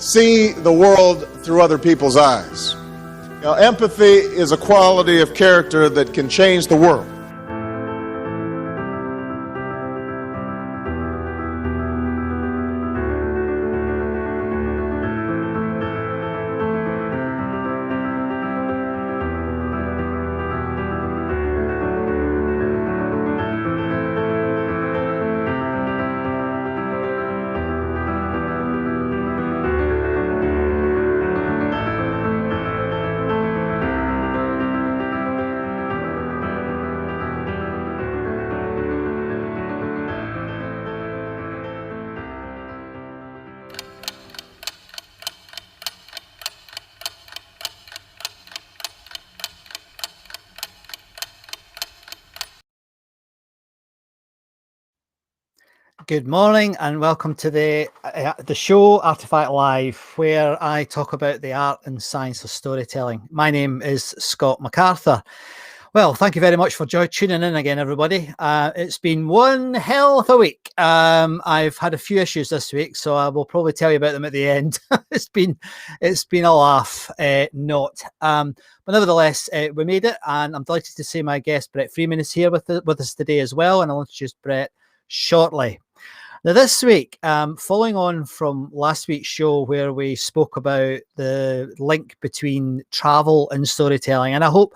see the world through other people's eyes. Now, empathy is a quality of character that can change the world. Good morning and welcome to the show ARTEFACTLive, where I talk about the art and science of storytelling. My name is Scott MacArthur. Well, thank you very much for tuning in again, everybody. It's been one hell of a week. I've had a few issues this week, so I will probably tell you about them at the end. It's been a laugh, not. But nevertheless, we made it, and I'm delighted to say my guest Bret Freeman is here with us today as well, and I'll introduce Bret shortly. Now, this week, following on from last week's show where we spoke about the link between travel and storytelling, and I hope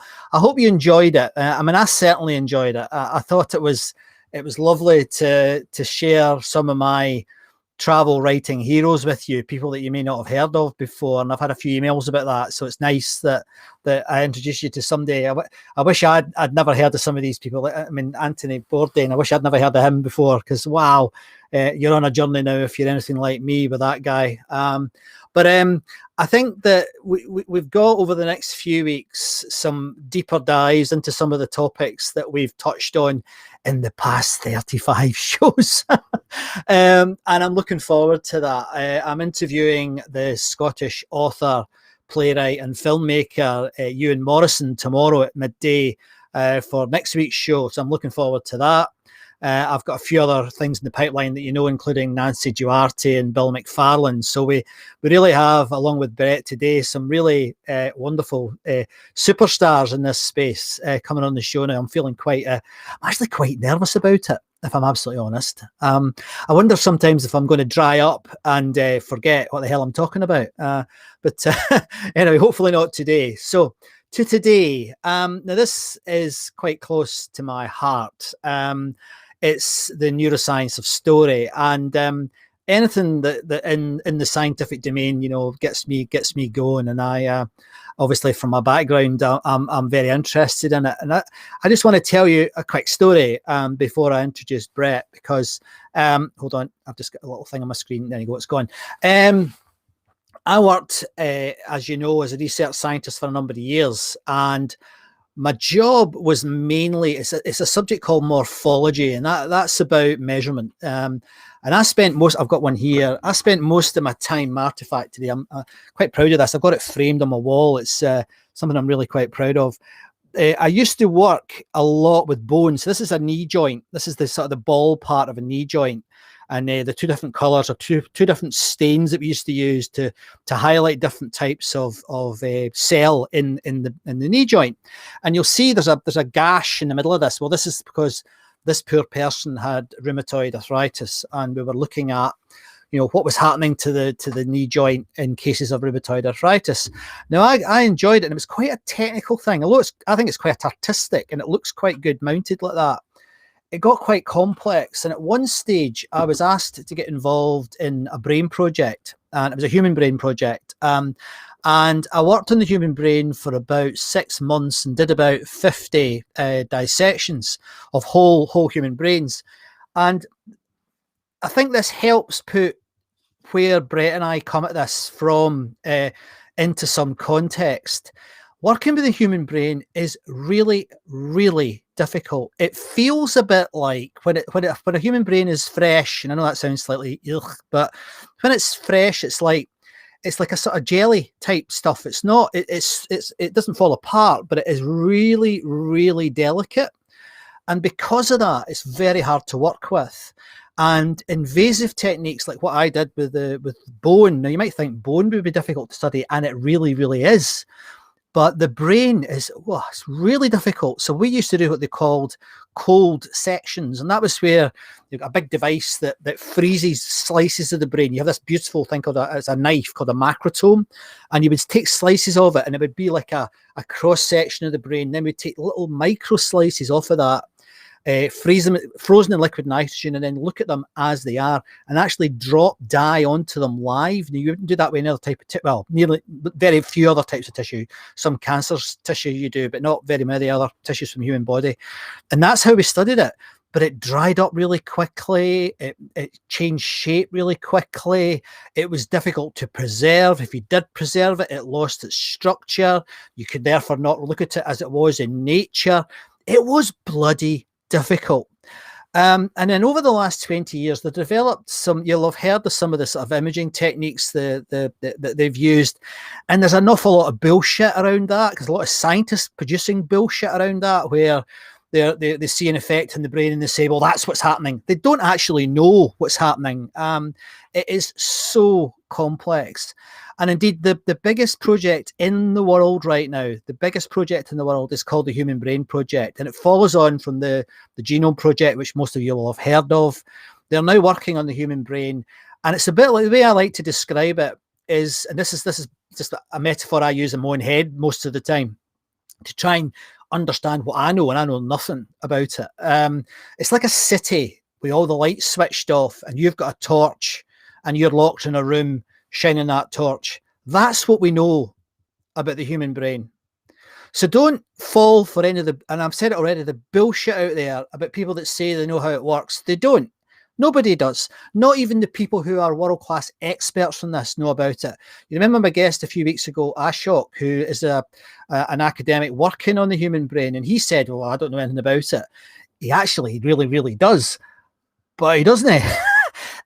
you enjoyed it. I mean, I certainly enjoyed it. I thought it was lovely to share some of my travel writing heroes with you, people that you may not have heard of before, and I've had a few emails about that, so it's nice that I introduced you to somebody. I wish I'd never heard of some of these people. I mean, Anthony Bourdain, I wish I'd never heard of him before, because wow, you're on a journey now if you're anything like me with that guy. But I think that we've got over the next few weeks some deeper dives into some of the topics that we've touched on in the past 35 shows. And I'm looking forward to that. I'm interviewing the Scottish author, playwright and filmmaker Ewan Morrison tomorrow at midday for next week's show. So I'm looking forward to that. I've got a few other things in the pipeline that you know, including Nancy Duarte and Bill McFarlane. So we really have, along with Bret today, some really wonderful superstars in this space coming on the show now. I'm feeling I'm actually quite nervous about it, if I'm absolutely honest. I wonder sometimes if I'm going to dry up and forget what the hell I'm talking about. But anyway, hopefully not today. So to today, now this is quite close to my heart. It's the neuroscience of story, and anything that in the scientific domain, you know, gets me going. And I obviously, from my background, I'm very interested in it. And I just want to tell you a quick story before I introduce Bret, because hold on, I've just got a little thing on my screen. There you go, it's gone. I worked, as you know, as a research scientist for a number of years, and my job was mainly, it's a subject called morphology, and that's about measurement. And I spent I've got one here. I spent most of my time, Artifact today. I'm quite proud of this. I've got it framed on my wall. It's something I'm really quite proud of. I used to work a lot with bones. So this is a knee joint. This is the sort of the ball part of a knee joint. And the two different colors are two different stains that we used to use to highlight different types of cell in the knee joint. And you'll see there's a gash in the middle of this. Well, this is because this poor person had rheumatoid arthritis, and we were looking at, you know, what was happening to the knee joint in cases of rheumatoid arthritis. Now, I enjoyed it, and it was quite a technical thing. Although I think it's quite artistic, and it looks quite good mounted like that. It got quite complex, and at one stage I was asked to get involved in a brain project, and it was a human brain project. And I worked on the human brain for about 6 months and did about 50 dissections of whole human brains. And I think this helps put where Bret and I come at this from into some context. Working with the human brain is really, really difficult. It feels a bit like when a human brain is fresh, and I know that sounds slightly ugh, but when it's fresh, it's like a sort of jelly type stuff. It's not. It doesn't fall apart, but it is really, really delicate, and because of that, it's very hard to work with. And invasive techniques like what I did with bone. Now you might think bone would be difficult to study, and it really, really is. But the brain is, well, it's really difficult. So we used to do what they called cold sections. And that was where you've got a big device that freezes slices of the brain. You have this beautiful thing called it's a knife called a macrotome. And you would take slices of it, and it would be like a cross section of the brain. Then we'd take little micro slices off of that, freeze them frozen in liquid nitrogen, and then look at them as they are and actually drop dye onto them live. Now, you wouldn't do that with another type of well, nearly very few other types of tissue. Some cancer tissue you do, but not very many other tissues from the human body. And that's how we studied it. But it dried up really quickly. It changed shape really quickly. It was difficult to preserve. If you did preserve it, it lost its structure. You could therefore not look at it as it was in nature. It was bloody difficult. And then over the last 20 years, they've developed some, you'll have heard of some of the sort of imaging techniques that they've used. And there's an awful lot of bullshit around that, because a lot of scientists producing bullshit around that, where they see an effect in the brain and they say, well, that's what's happening. They don't actually know what's happening. It is so complex. And indeed, the biggest project in the world right now, the biggest project in the world is called the Human Brain Project. And it follows on from the Genome Project, which most of you will have heard of. They're now working on the human brain. And it's a bit like, the way I like to describe it is, and this is just a metaphor I use in my own head most of the time, to try and understand what I know, and I know nothing about it. It's like a city with all the lights switched off, and you've got a torch, and you're locked in a room shining that torch. That's what we know about the human brain. So don't fall for any of the, and I've said it already, the bullshit out there about people that say they know how it works. They don't. Nobody does. Not even the people who are world-class experts on this know about it. You remember my guest a few weeks ago, Ashok, who is an academic working on the human brain, and he said, well, I don't know anything about it. He actually really, really does, but he doesn't.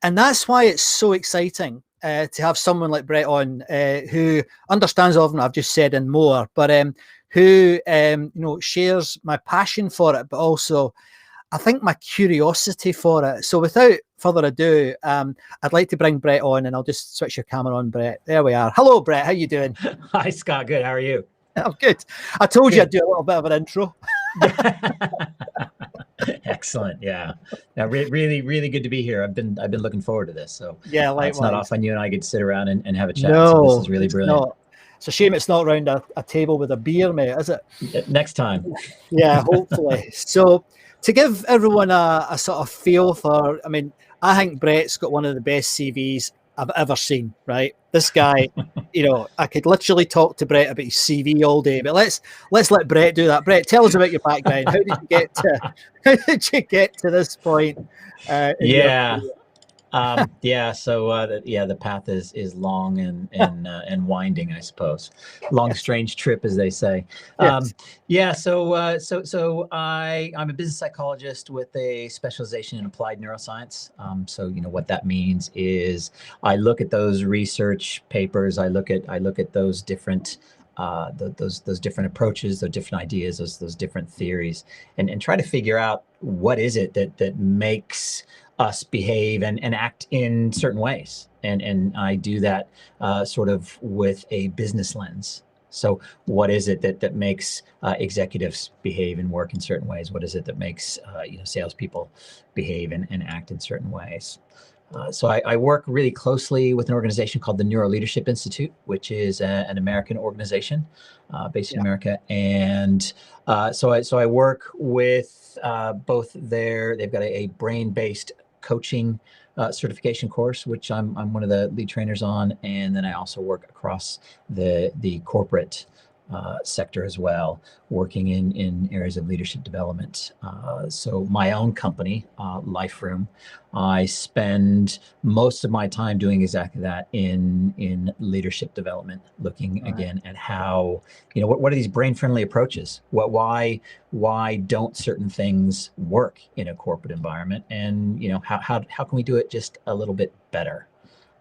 And that's why it's so exciting to have someone like Bret on, who understands all of them I've just said and more, but who shares my passion for it, but also I think my curiosity for it. So without further ado, I'd like to bring Bret on, and I'll just switch your camera on, Bret. There we are. Hello, Bret. How you doing? Hi, Scott. Good. How are you? I'm good. I told you I'd do a little bit of an intro. Excellent. Yeah. Now, really, really good to be here. I've been looking forward to this. So yeah, likewise. It's not often you and I get to sit around and have a chat. No, so this is really brilliant. Not. It's a shame it's not around a table with a beer, mate, is it? Next time. Yeah, hopefully. So to give everyone a sort of feel for, I mean, I think Bret's got one of the best CVs I've ever seen, right? This guy, I could literally talk to Bret about his CV all day, but let's let Bret do that. Bret, tell us about your background. How did you get to this point? The path is long and winding, I suppose. Long, strange trip, as they say. Yes. So I'm a business psychologist with a specialization in applied neuroscience. So what that means is I look at those research papers. I look at those different those different approaches, those different ideas, those different theories, and try to figure out what is it that makes us behave and act in certain ways. And I do that sort of with a business lens. So what is it that makes executives behave and work in certain ways? What is it that makes salespeople behave and act in certain ways? So I work really closely with an organization called the NeuroLeadership Institute, which is an American organization based in America. And so I work with both they've got a brain-based coaching certification course, which I'm one of the lead trainers on. And then I also work across the corporate sector as well, working in areas of leadership development. So my own company, Life Room, I spend most of my time doing exactly that in leadership development, looking again at how, what are these brain-friendly approaches? Why don't certain things work in a corporate environment? And how can we do it just a little bit better?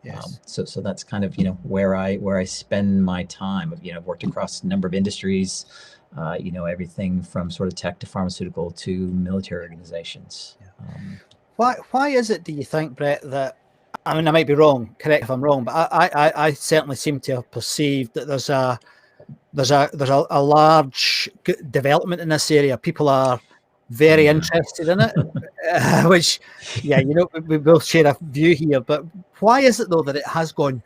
Yes. So that's kind of where I spend my time. I've worked across a number of industries, everything from sort of tech to pharmaceutical to military organizations. why is it, do you think, Brett, that, I mean, I might be wrong, correct if I'm wrong, but I certainly seem to have perceived that there's a large development in this area. People are very interested in it, which, yeah, we both share a view here. But why is it though that it has gone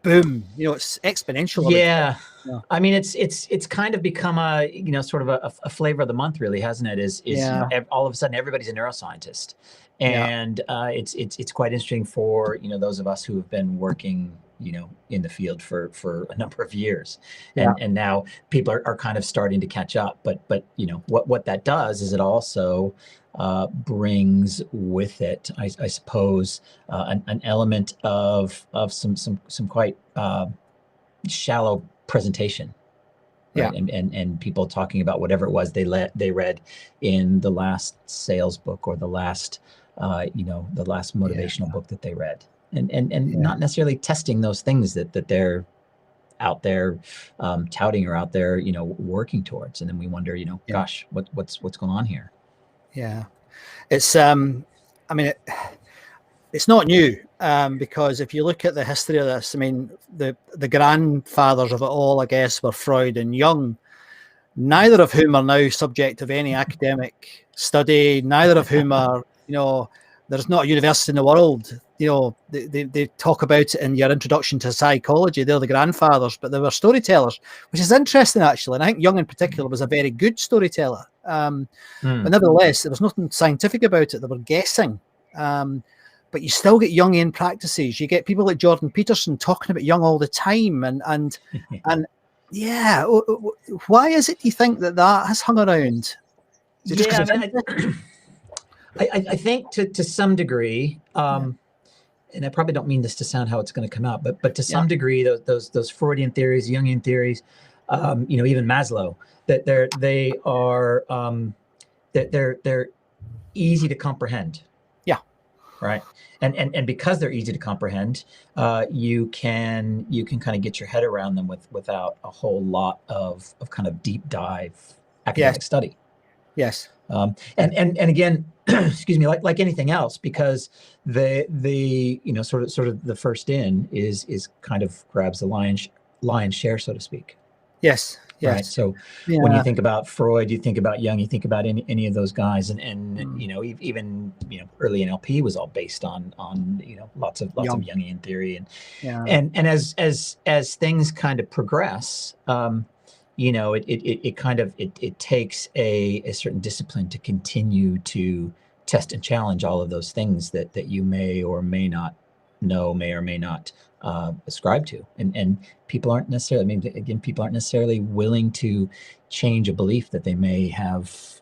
boom? It's exponential. Yeah. Yeah. I mean, it's kind of become a, sort of a flavor of the month, really, hasn't it? Is all of a sudden everybody's a neuroscientist, and it's quite interesting for those of us who have been working in the field for a number of years, and now people are kind of starting to catch up. But what that does is it also brings with it, I suppose, an element of some quite shallow presentation, right? And people talking about whatever it was they read in the last sales book or the last the last motivational book that they read, and not necessarily testing those things that they're out there touting or out there working towards. And then we wonder, gosh, what's going on here? Yeah, it's I mean, it's not new, because if you look at the history of this, I mean, the grandfathers of it all, I guess, were Freud and Jung, neither of whom are now subject of any academic study, neither of whom are, there's not a university in the world, they talk about it in your introduction to psychology. They're the grandfathers, but they were storytellers, which is interesting, actually. And I think Jung in particular was a very good storyteller. But nevertheless, there was nothing scientific about it. They were guessing. But you still get Jungian practices. You get people like Jordan Peterson talking about Jung all the time, and yeah. Why is it, do you think, that has hung around? I think to some degree, and I probably don't mean this to sound how it's going to come out, but to some degree, those Freudian theories, Jungian theories, even Maslow, that they're easy to comprehend. Right. And because they're easy to comprehend, you can kind of get your head around them without a whole lot of kind of deep dive academic study. Yes. And again, excuse me, like anything else, because the sort of the first in is kind of grabs the lion's share, so to speak. Yes. Yes. Right. So when you think about Freud, you think about Jung, you think about any of those guys, and even early NLP was all based on lots of Jungian theory, and as things kind of progress, it takes a certain discipline to continue to test and challenge all of those things that you may or may not know, may or may not ascribe to, and people aren't necessarily, people aren't necessarily willing to change a belief that they may have,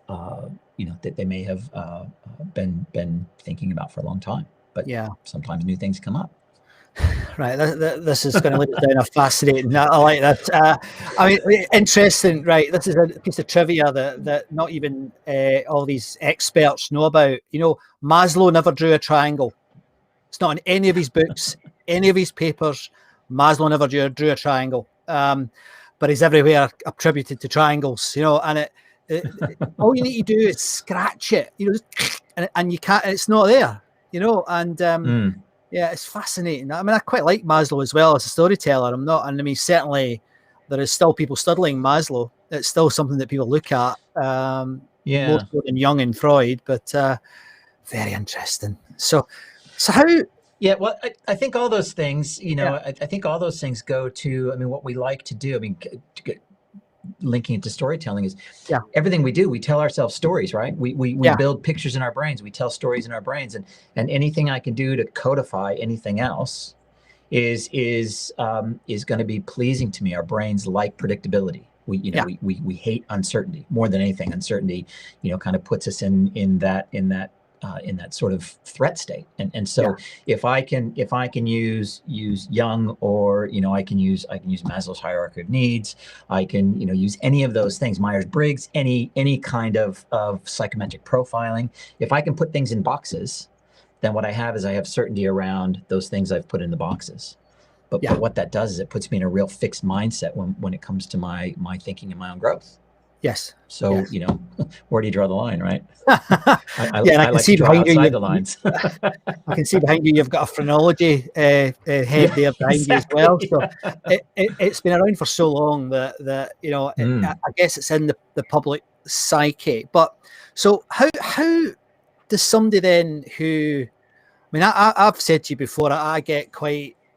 been thinking about for a long time. But sometimes new things come up. Right, this is going to lead us down a fascinating. I like that. I mean, interesting. Right, this is a piece of trivia that not even all these experts know about. Maslow never drew a triangle. It's not in any of his books, any of his papers. Maslow never drew a triangle, but he's everywhere attributed to triangles. And all you need to do is scratch it, and you can't. It's not there, and. Yeah, it's fascinating. I mean, I quite like Maslow as well as a storyteller. Certainly there is still people studying Maslow. It's still something that people look at, more so than Jung and Freud, but very interesting. So how? Yeah, well, I think all those things, I think all those things go to, what we like to do. Linking it to storytelling is everything we do, we tell ourselves stories, right? We build pictures in our brains, we tell stories in our brains, and anything I can do to codify anything else is going to be pleasing to me. Our brains like predictability. We hate uncertainty more than anything. Uncertainty, kind of puts us in that sort of threat state. And so if I can use Jung, or I can use Maslow's hierarchy of needs, I can use any of those things, Myers-Briggs, any kind of psychometric profiling. If I can put things in boxes, then what I have certainty around those things I've put in the boxes. But what that does is it puts me in a real fixed mindset when it comes to my thinking and my own growth. Yes. So, Yes. you know, where do you draw the line, right? Yeah, and I I can like see to draw behind you. outside the lines. I can see behind you. You've got a phrenology head there behind you as Exactly. well. So it's been around for so long that you know. I guess it's in the public psyche. But so how does somebody then who, I mean, I've said to you before, I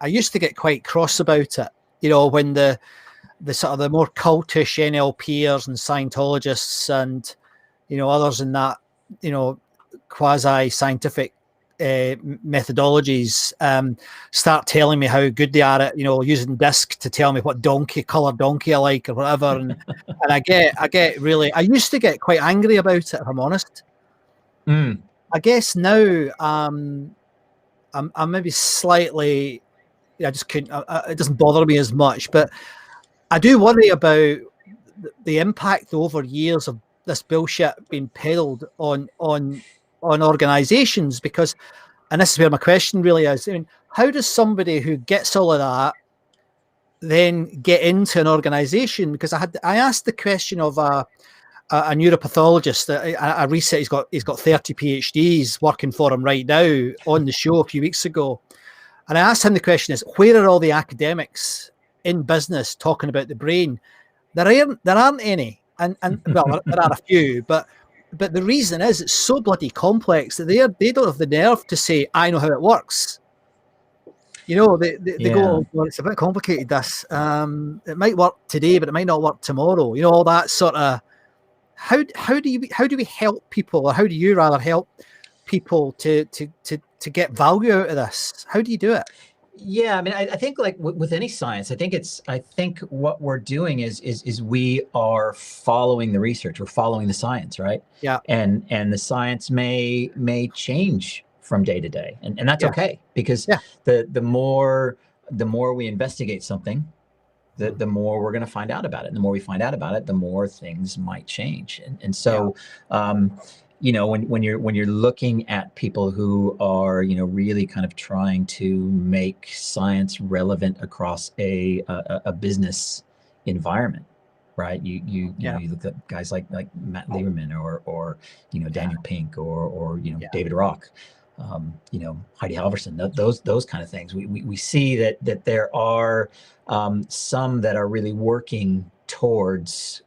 used to get quite cross about it. You know, when the sort of the more cultish NLPers and Scientologists and, you know, others in that, you know, quasi-scientific methodologies start telling me how good they are at, you know, using disc to tell me what color donkey I like or whatever. And I get really, I used to get quite angry about it, if I'm honest. I guess now I'm maybe slightly, I just couldn't, it doesn't bother me as much, but I do worry about the impact over years of this bullshit being peddled on organizations, because, and this is where my question really is, I mean, how does somebody who gets all of that then get into an organization? Because I asked the question of a neuropathologist, a research, he's got 30 PhDs working for him right now on the show a few weeks ago. And I asked him the question is, where are all the academics in business talking about the brain? There aren't any. And well, there are a few, but the reason is it's so bloody complex that they don't have the nerve to say, I know how it works. You know, they go, well, it's a bit complicated, this. It might work today, but it might not work tomorrow. You know, all that sort of, how do we help people, or how do you rather help people to get value out of this? How do you do it? Yeah, I mean, I think like with any science, I think what we're doing is we are following the research, we're following the science, right? Yeah. And the science may change from day to day, and that's okay, because the more we investigate something, the more we're going to find out about it. And the more we find out about it, the more things might change. And so, you know, when you're looking at people who are, you know, really kind of trying to make science relevant across a business environment, right? You know, you look at guys like Matt Lieberman or you know, Daniel Pink or you know, David Rock. You know, Heidi Halverson, those kind of things. We see that there are some that are really working towards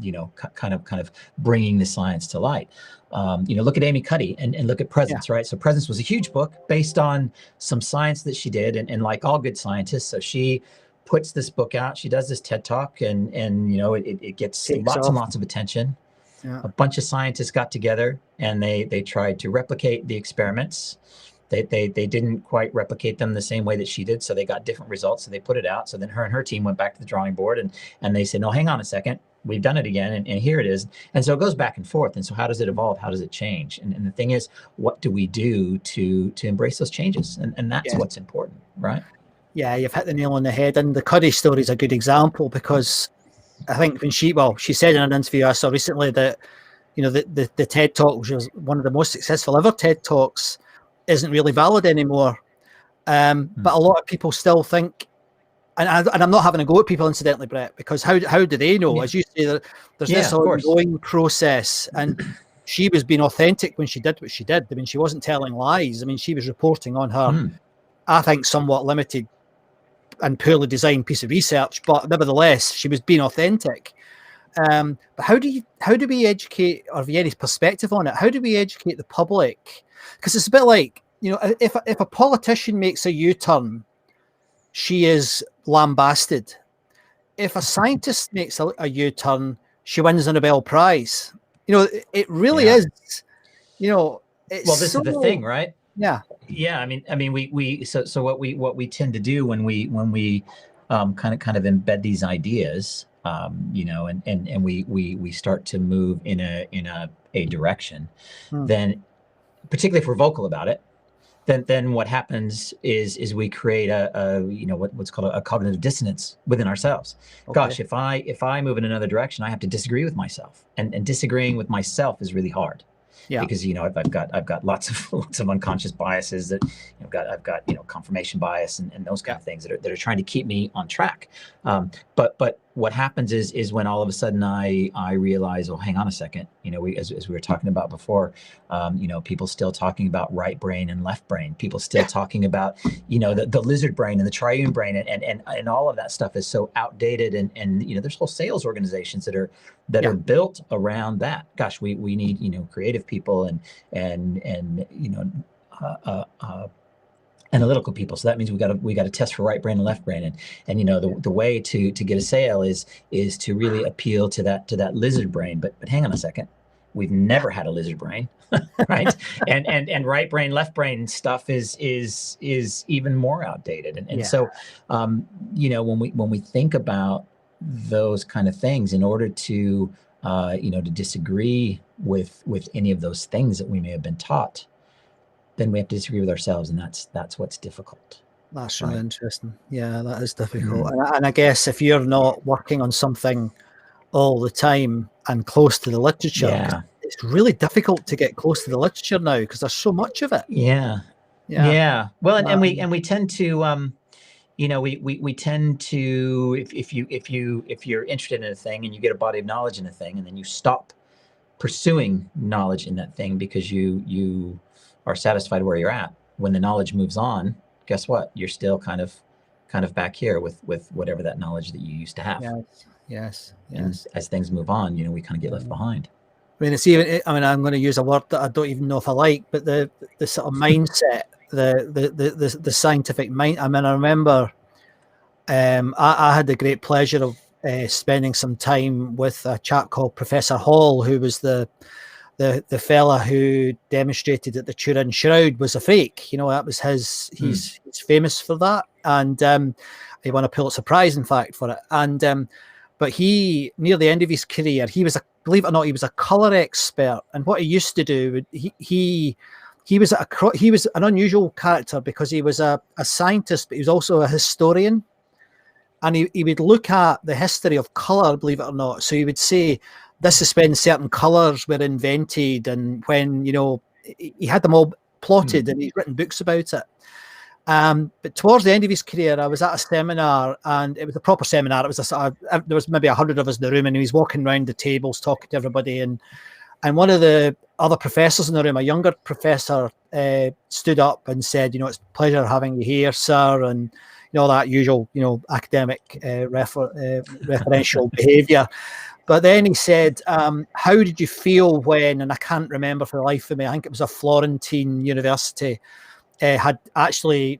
you know, kind of bringing the science to light. You know, look at Amy Cuddy and look at Presence, right? So Presence was a huge book based on some science that she did, and like all good scientists, so she puts this book out, she does this TED Talk, and you know, it gets lots and lots of attention. A bunch of scientists got together and they tried to replicate the experiments. They didn't quite replicate them the same way that she did, so they got different results. So they put it out. So then her and her team went back to the drawing board and they said, no, hang on a second, we've done it again, and here it is. And so it goes back and forth. And so how does it evolve? How does it change? And the thing is, what do we do to embrace those changes? And that's what's important, right? Yeah, you've hit the nail on the head. And the Cuddy story is a good example, because I think when she said in an interview I saw recently that, you know, the TED Talk, which was one of the most successful ever TED Talks, isn't really valid anymore. But a lot of people still think, and I'm not having a go at people, incidentally, Bret, because how do they know? As you say, there's this ongoing process, and she was being authentic when she did what she did. I mean, she wasn't telling lies. I mean, she was reporting on her, I think, somewhat limited and poorly designed piece of research, but nevertheless, she was being authentic. But how do we educate, or have you any perspective on it? How do we educate the public? Because it's a bit like, you know, if a politician makes a U-turn, she is lambasted. If a scientist makes a U-turn, she wins a Nobel Prize. You know, it really is. You know, it's well, this is the thing, right? Yeah. Yeah. I mean, so what we tend to do when we kind of embed these ideas, you know, and we start to move in a direction, then, particularly if we're vocal about it, then what happens is we create a you know, what's called a cognitive dissonance within ourselves. Gosh, if I move in another direction, I have to disagree with myself, and disagreeing with myself is really hard. Because, you know, I've got lots of unconscious biases that, you know, I've got you know, confirmation bias and those kind of things that are trying to keep me on track. But what happens is when all of a sudden I realize, oh, hang on a second, as we were talking about before, people still talking about right brain and left brain, people still talking about, the lizard brain and the triune brain, and all of that stuff is so outdated, and there's whole sales organizations that are built around that. Gosh, we need creative people and analytical people. So that means we got to test for right brain and left brain, and the way to get a sale is to really appeal to that lizard brain. But hang on a second, we've never had a lizard brain, right? and right brain left brain stuff is even more outdated. And so when we think about those kind of things, in order to to disagree with any of those things that we may have been taught, then we have to disagree with ourselves, and that's what's difficult. That's really interesting. Yeah, that is difficult. And I guess if you're not working on something all the time and close to the literature, it's really difficult to get close to the literature now because there's so much of it. Yeah. Well, and we tend to we tend to, if you're interested in a thing and you get a body of knowledge in a thing, and then you stop pursuing knowledge in that thing because you are satisfied where you're at. When the knowledge moves on, guess what? You're still kind of back here with whatever that knowledge that you used to have. Yes. And as things move on, we kind of get left behind. I mean, it's even. I mean, I'm going to use a word that I don't even know if I like, but the sort of mindset, the scientific mind. I mean, I remember, I had the great pleasure of spending some time with a chap called Professor Hall, who was the fella who demonstrated that the Turin shroud was a fake. That was his. He's famous for that, and he won a Pulitzer Prize, in fact, for it. And but he, near the end of his career, believe it or not, he was a color expert. And what he used to do, he was an unusual character because he was a scientist, but he was also a historian. And he would look at the history of color, believe it or not. So he would say, this is when certain colors were invented, and when, he had them all plotted, and he's written books about it. But towards the end of his career, I was at a seminar, and it was a proper seminar. It was there was maybe 100 of us in the room, and he was walking around the tables talking to everybody. And one of the other professors in the room, a younger professor, stood up and said, it's a pleasure having you here, sir, and that usual, academic referential behavior. But then he said, how did you feel when, and I can't remember for the life of me, I think it was a Florentine university, had actually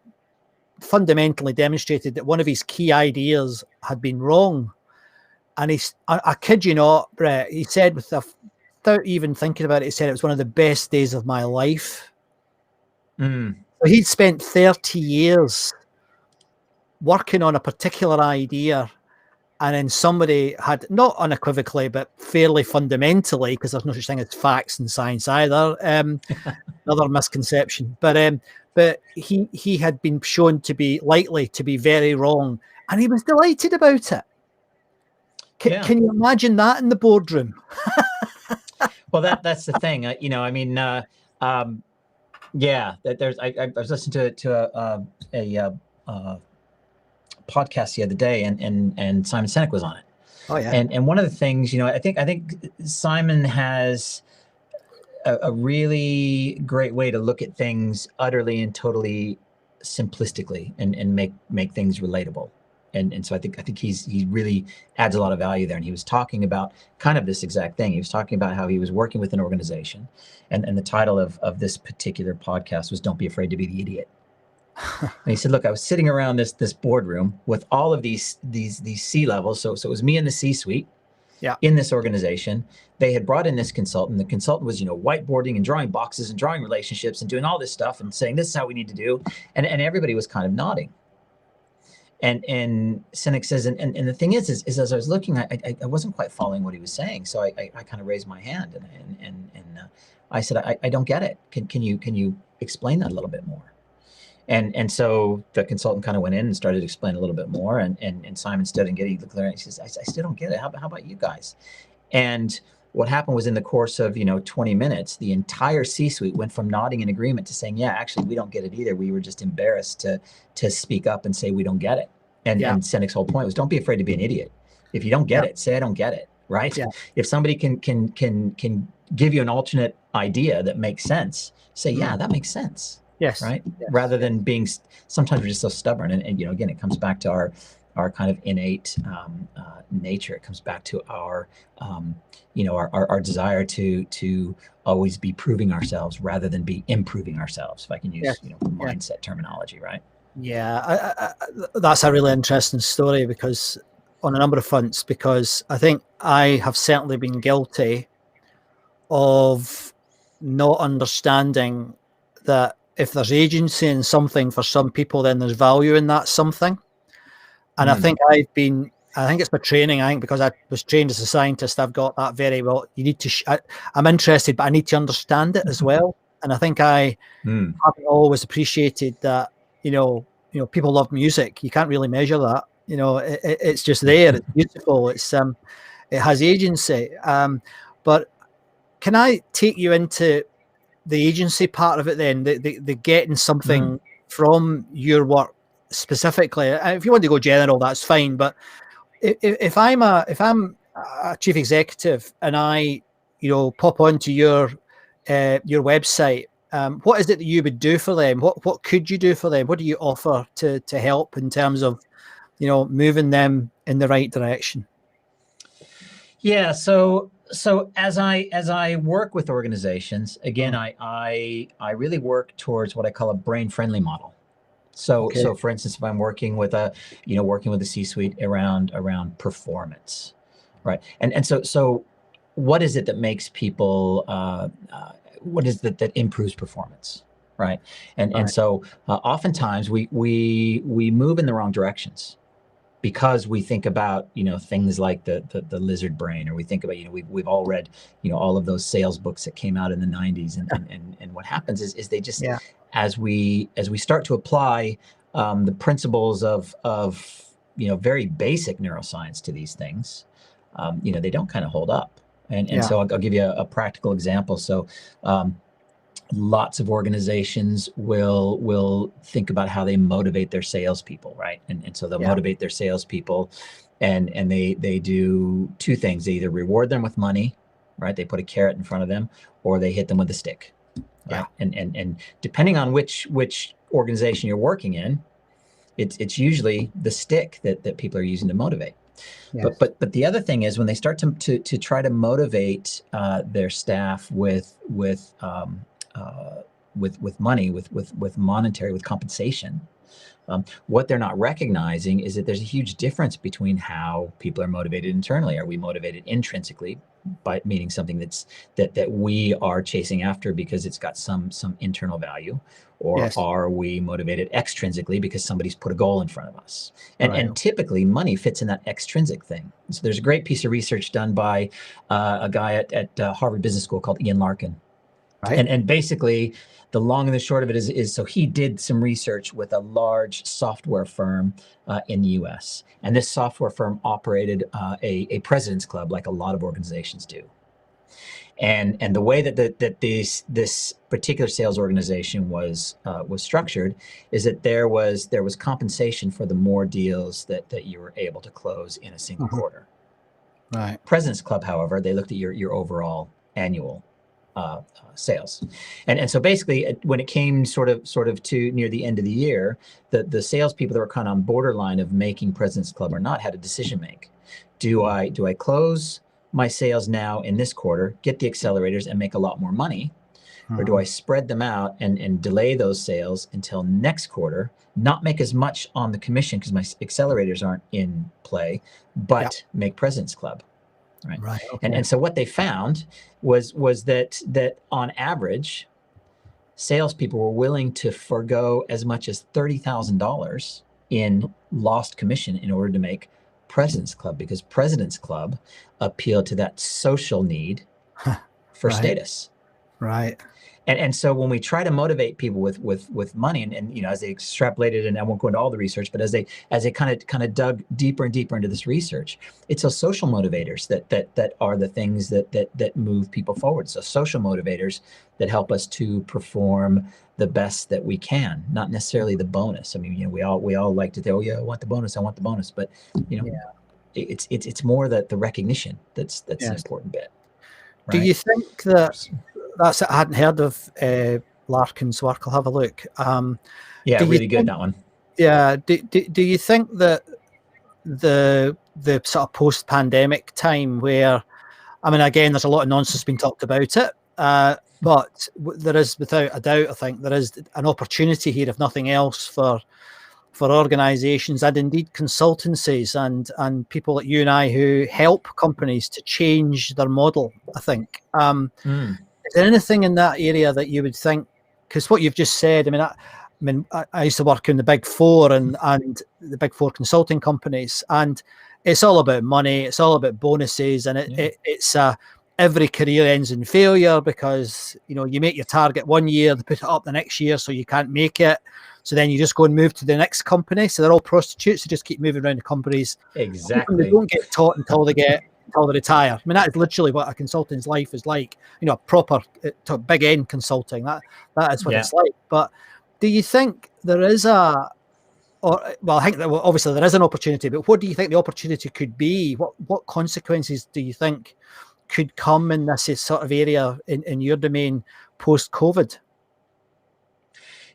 fundamentally demonstrated that one of his key ideas had been wrong. And I kid you not, Bret, he said, without even thinking about it, he said it was one of the best days of my life. So he'd spent 30 years working on a particular idea, and then somebody had, not unequivocally, but fairly fundamentally, because there's no such thing as facts in science either, another misconception, but he had been shown to be likely to be very wrong, and he was delighted about it. Can you imagine that in the boardroom? Well, that's the thing. I was listening to a podcast the other day, and Simon Sinek was on it. Oh yeah. And one of the things, I think Simon has a really great way to look at things utterly and totally simplistically and make things relatable. And so I think he really adds a lot of value there. And he was talking about kind of this exact thing. He was talking about how he was working with an organization, and the title of this particular podcast was "Don't Be Afraid to Be the Idiot." And he said, look, I was sitting around this boardroom with all of these C-levels. So it was me in the C-suite in this organization. They had brought in this consultant. The consultant was, whiteboarding and drawing boxes and drawing relationships and doing all this stuff and saying, this is how we need to do. And everybody was kind of nodding. And Sinek says, and the thing is as I was looking, I wasn't quite following what he was saying. So I kind of raised my hand and I said, I don't get it. Can you explain that a little bit more? And so the consultant kind of went in and started to explain a little bit more. And Simon stood and he looked there and he says, I still don't get it. How about you guys? And what happened was, in the course of 20 minutes, the entire C-suite went from nodding in agreement to saying, yeah, actually, we don't get it either. We were just embarrassed to speak up and say we don't get it. And Senek's whole point was, don't be afraid to be an idiot. If you don't get it, say I don't get it, right? Yeah. If somebody can give you an alternate idea that makes sense, say, yeah, that makes sense. Yes. Right. Yes. Rather than being, sometimes we're just so stubborn. And again, it comes back to our kind of innate nature. It comes back to our desire to always be proving ourselves rather than be improving ourselves, if I can use mindset terminology, right? Yeah, that's a really interesting story, because on a number of fronts, because I think I have certainly been guilty of not understanding that if there's agency in something for some people, then there's value in that something. And I think it's my training. I think because I was trained as a scientist, I've got that very well. You need to, I'm interested, but I need to understand it as well. And I think I haven't always appreciated that, people love music. You can't really measure that. It's just there. It's beautiful. It has agency. But can I take you into the agency part of it then, the getting something from your work specifically? If you want to go general, that's fine. But if I'm a chief executive and I, pop onto your website, what is it that you would do for them? What could you do for them? What do you offer to help in terms of, moving them in the right direction? Yeah. So as I work with organizations, again, I really work towards what I call a brain-friendly model. So for instance, if I'm working with a C-suite around performance, right? And so what is it that makes people, what is it that improves performance, right? And so oftentimes we move in the wrong directions, because we think about, things like the lizard brain, or we think about, we've all read, all of those sales books that came out in the 90s. And what happens is they just, as we start to apply the principles of very basic neuroscience to these things, they don't kind of hold up. And so I'll give you a practical example. So lots of organizations will think about how they motivate their salespeople, right? And so they'll motivate their salespeople, and they do two things. They either reward them with money, right? They put a carrot in front of them, or they hit them with a stick, right? And depending on which organization you're working in, it's usually the stick that people are using to motivate. Yes. But the other thing is, when they start to try to motivate their staff with money, with monetary, with compensation, what they're not recognizing is that there's a huge difference between how people are motivated internally. Are we motivated intrinsically, by meaning something that we are chasing after because it's got some internal value, or are we motivated extrinsically because somebody's put a goal in front of us? And typically money fits in that extrinsic thing. So there's a great piece of research done by a guy at Harvard Business School called Ian Larkin. Right. And basically, the long and the short of it is so he did some research with a large software firm in the U.S. And this software firm operated a president's club, like a lot of organizations do. And the way that this particular sales organization was structured is that there was compensation for the more deals that you were able to close in a single quarter. Right. President's Club, however, they looked at your overall annual sales. And so basically, when it came sort of to near the end of the year, the salespeople that were kind of on borderline of making President's Club or not had a decision to make. Do I close my sales now in this quarter, get the accelerators and make a lot more money? Or do I spread them out and delay those sales until next quarter, not make as much on the commission because my accelerators aren't in play, but make President's Club? Right. Okay. And so what they found was that on average, salespeople were willing to forego as much as $30,000 in lost commission in order to make President's Club, because President's Club appealed to that social need for status. Right. And so when we try to motivate people with money, and as they extrapolated, and I won't go into all the research, but as they kind of dug deeper and deeper into this research, it's those social motivators that are the things that move people forward. So social motivators that help us to perform the best that we can, not necessarily the bonus. I mean, we all like to say, oh yeah, I want the bonus, but it's more that the recognition that's an Yes. important bit. Do Right? you think that's I hadn't heard of Larkin's work. I'll have a look. Yeah, Do you really good, think, that one. yeah, do you think that the sort of post-pandemic time where, I mean, again, there's a lot of nonsense being talked about it, but there is, without a doubt, I think there is an opportunity here, if nothing else, for organizations and indeed consultancies and people like you and I who help companies to change their model, I think. Is there anything in that area that you would think, because what you've just said, I used to work in the big four and the big four consulting companies, and it's all about money, it's all about bonuses, and it's every career ends in failure because, you know, you make your target one year, they put it up the next year, so you can't make it. So then you just go and move to the next company. So they're all prostitutes. They just keep moving around the companies. Exactly. They don't get taught until they retire. I mean, that is literally what a consultant's life is like. You know, proper big end consulting. That is what it's like. But do you think there is I think that obviously there is an opportunity. But what do you think the opportunity could be? What consequences do you think could come in this sort of area in your domain post-COVID?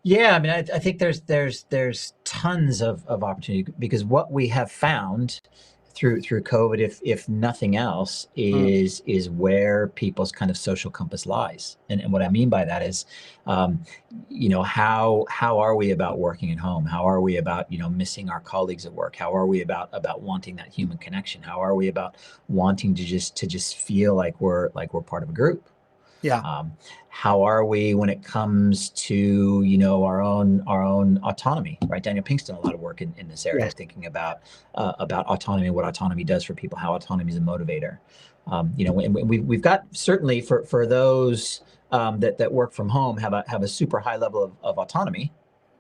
Yeah, I mean, I think there's tons of opportunity, because what we have found through COVID, if nothing else, is where people's kind of social compass lies. And what I mean by that is, you know, how are we about working at home? How are we about, you know, missing our colleagues at work? How are we about wanting that human connection? How are we about wanting to just feel like we're part of a group? Yeah. How are we when it comes to, you know, our own autonomy, right? Daniel Pink's done a lot of work in this area, thinking about autonomy, what autonomy does for people, how autonomy is a motivator. You know, and we've got, certainly for those that work from home, have a super high level of autonomy,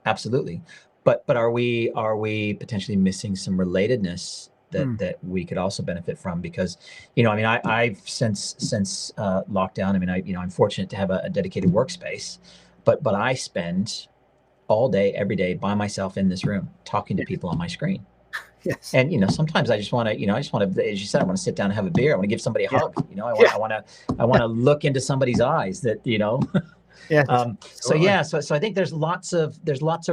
absolutely. But are we potentially missing some relatedness that we could also benefit from? Because, you know, I mean, I've since lockdown, I mean, I'm fortunate to have a dedicated workspace, but I spend all day, every day by myself in this room, talking to people on my screen. Yes. And, you know, sometimes I just want to, as you said, I want to sit down and have a beer. I want to give somebody a hug. You know, I want to look into somebody's eyes that, you know. Yeah. So I think there's lots of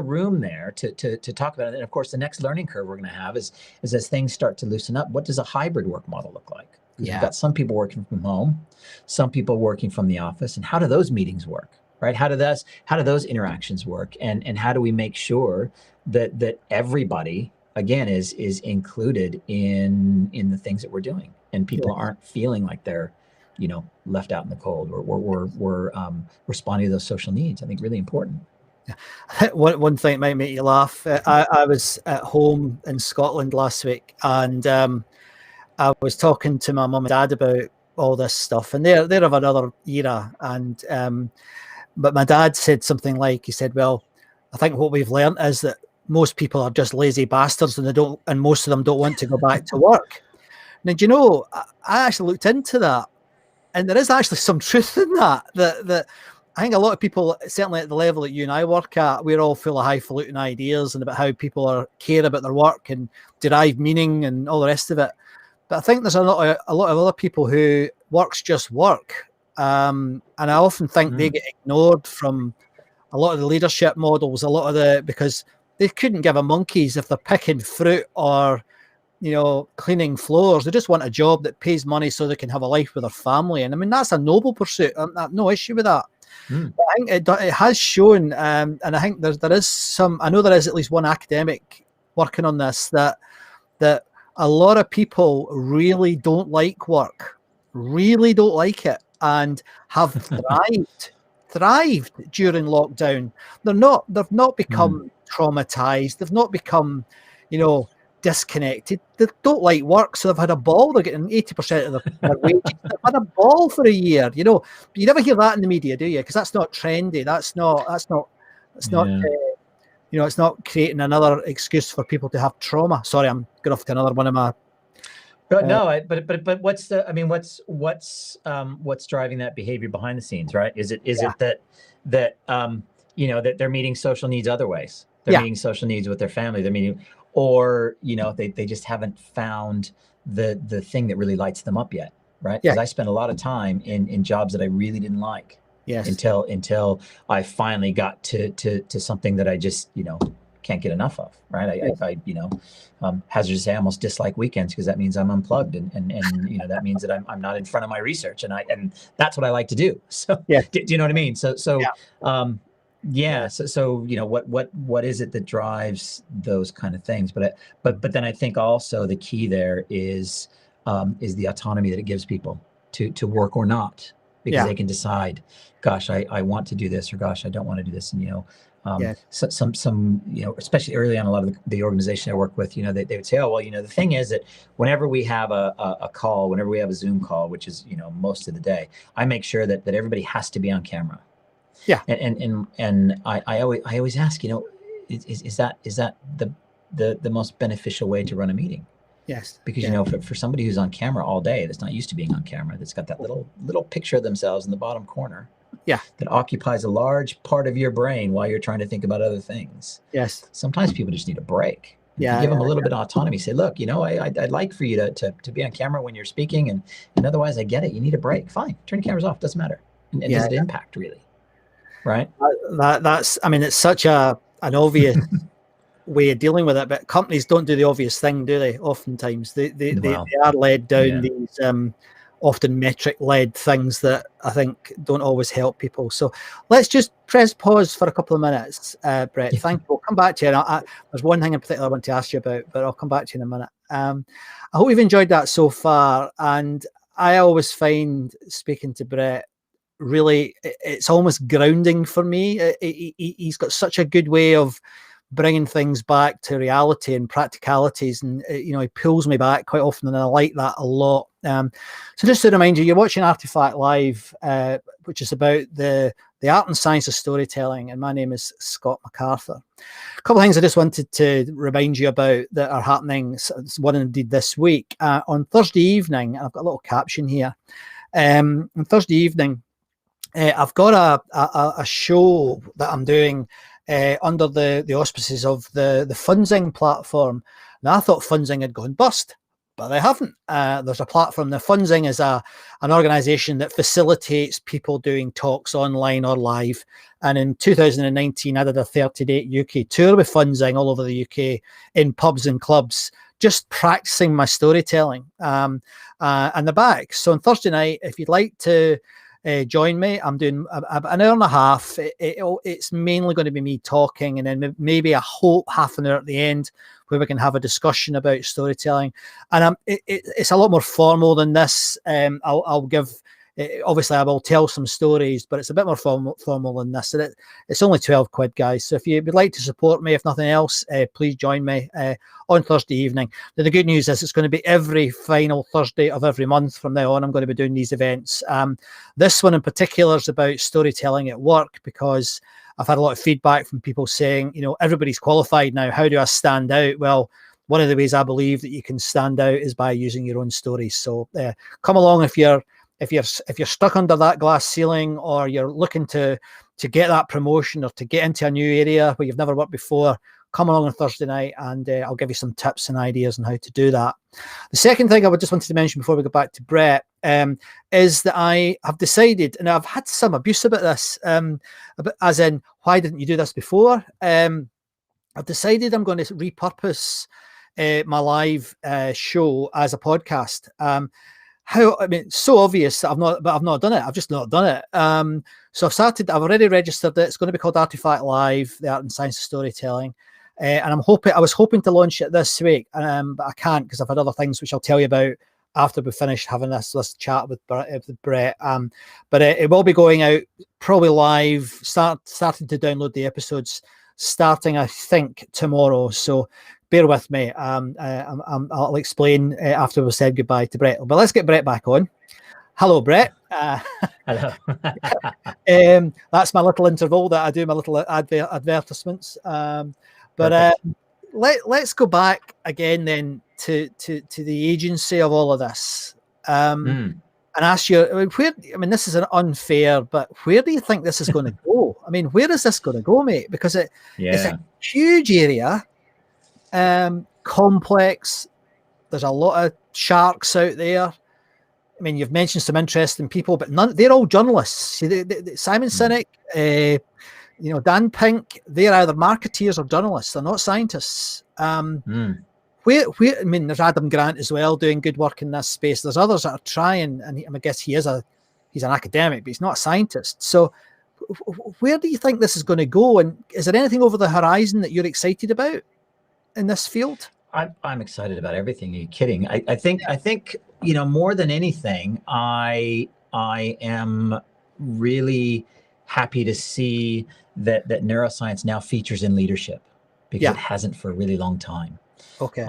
room there to talk about it. And of course, the next learning curve we're going to have is as things start to loosen up, what does a hybrid work model look like? Because we've got some people working from home, some people working from the office, and how do those meetings work, right? How do those interactions work? And how do we make sure that everybody, again, is included in the things that we're doing, and people aren't feeling like they're, you know, left out in the cold, or we're responding to those social needs. I think really important. One thing that might make you laugh. I was at home in Scotland last week, and I was talking to my mum and dad about all this stuff, and they're of another era. And but my dad said something like, he said, "Well, I think what we've learned is that most people are just lazy bastards, and most of them don't want to go back to work." Now, do you know, I actually looked into that. And there is actually some truth in that I think a lot of people, certainly at the level that you and I work at, we're all full of highfalutin ideas and about how people care about their work and derive meaning and all the rest of it. But I think there's a lot of other people who work's just work. And I often think they get ignored from a lot of the leadership models, because they couldn't give a monkeys if they're picking fruit or, you know, cleaning floors. They just want a job that pays money so they can have a life with their family. And I mean, that's a noble pursuit. I have no issue with that. But I think it has shown, and I think there is some, I know there is at least one academic working on this, that a lot of people really don't like work, really don't like it, and have thrived during lockdown. They've not become traumatized. They've not become, you know, disconnected. They don't like work, so they've had a ball. They're getting 80% of their wages. They've had a ball for a year, you know. But you never hear that in the media, do you? Because that's not trendy. That's not you know, it's not creating another excuse for people to have trauma. Sorry, I'm going off to another one of my. But what's driving that behavior behind the scenes, right? Is it that you know, that they're meeting social needs other ways? They're meeting social needs with their family. They're meeting, or, you know, they just haven't found the thing that really lights them up yet, right? Yeah. Because I spent a lot of time in jobs that I really didn't like. Yes. Until I finally got to something that I just, can't get enough of, right? I hazard to say I almost dislike weekends, because that means I'm unplugged, and that means that I'm not in front of my research, and that's what I like to do. So yeah. do you know what I mean? So Yeah. So what is it that drives those kind of things? But then I think also the key there is the autonomy that it gives people to work or not, because they can decide, gosh, I want to do this, or gosh, I don't want to do this. And so some especially early on, a lot of the organization I work with, they would say, oh, well, the thing is that whenever we have a call, whenever we have a Zoom call, which is most of the day, I make sure that everybody has to be on camera. Yeah. And I always ask, is that the most beneficial way to run a meeting? Yes. Because for somebody who's on camera all day, that's not used to being on camera, that's got that little picture of themselves in the bottom corner, that occupies a large part of your brain while you're trying to think about other things. Yes. Sometimes people just need a break. If you give them a little bit of autonomy, say, look, I'd like for you to be on camera when you're speaking, and otherwise, I get it, you need a break. Fine, turn the cameras off, doesn't matter. And does it impact really? Right. It's such an obvious way of dealing with it, but companies don't do the obvious thing, do they? Oftentimes they are led down these often metric-led things that I think don't always help people. So let's just press pause for a couple of minutes, Bret. Thank you. We'll come back to you. And there's one thing in particular I want to ask you about, but I'll come back to you in a minute. I hope you've enjoyed that so far. And I always find speaking to Bret, really, it's almost grounding for me. He's got such a good way of bringing things back to reality and practicalities, and he pulls me back quite often, and I like that a lot. So just to remind you, you're watching ARTEFACTLive, which is about the art and science of storytelling, and my name is Scott MacArthur. A couple of things I just wanted to remind you about that are happening, one indeed this week. On Thursday evening, I've got a little caption here. On Thursday evening, I've got a show that I'm doing under the auspices of the Funzing platform. Now, I thought Funzing had gone bust, but they haven't. There's a platform. The Funzing is an organization that facilitates people doing talks online or live. And in 2019, I did a 30-day UK tour with Funzing all over the UK in pubs and clubs, just practicing my storytelling and the back. So on Thursday night, if you'd like to join me, I'm doing an hour and a half. It's mainly going to be me talking, and then maybe half an hour at the end where we can have a discussion about storytelling. And it's a lot more formal than this. I'll give, obviously I will tell some stories, but it's a bit more formal than this. And it's only 12 quid, guys. So if you would like to support me, if nothing else, please join me on Thursday evening. Now, the good news is it's going to be every final Thursday of every month from now on. I'm going to be doing these events. This one in particular is about storytelling at work, because I've had a lot of feedback from people saying, everybody's qualified now. How do I stand out? Well, one of the ways I believe that you can stand out is by using your own stories. So come along if you're stuck under that glass ceiling, or you're looking to get that promotion or to get into a new area where you've never worked before. Come along on Thursday night, and I'll give you some tips and ideas on how to do that. The second thing I just wanted to mention before we go back to Bret is that I have decided, and I've had some abuse about this, as in, why didn't you do this before? I've decided I'm going to repurpose my live show as a podcast. So obvious that I've not done it. I've just not done it. So I've already registered it. It's going to be called ARTEFACTLive, the art and science of storytelling. And I was hoping to launch it this week, but I can't because I've had other things which I'll tell you about after we finish having this chat with Bret. But it will be going out probably live, starting to download the episodes, starting, I think, tomorrow. So bear with me. I'll explain after we've said goodbye to Bret. But let's get Bret back on. Hello, Bret. Hello. That's my little interval that I do, my little advertisements. Let's go back again then to the agency of all of this, and ask you, this is an unfair, but where do you think this is going to go? Where is this going to go, mate? Because it's a huge area, complex, There's a lot of sharks out there. I mean, you've mentioned some interesting people, but they're all journalists. See, Simon Sinek, Dan Pink, they're either marketeers or journalists. They're not scientists. Where I mean, there's Adam Grant as well doing good work in this space. There's others that are trying, and I guess he's an academic, but he's not a scientist. So where do you think this is going to go? And is there anything over the horizon that you're excited about in this field? I'm excited about everything. Are you kidding? I think more than anything, I am really happy to see that neuroscience now features in leadership, because it hasn't for a really long time. Okay.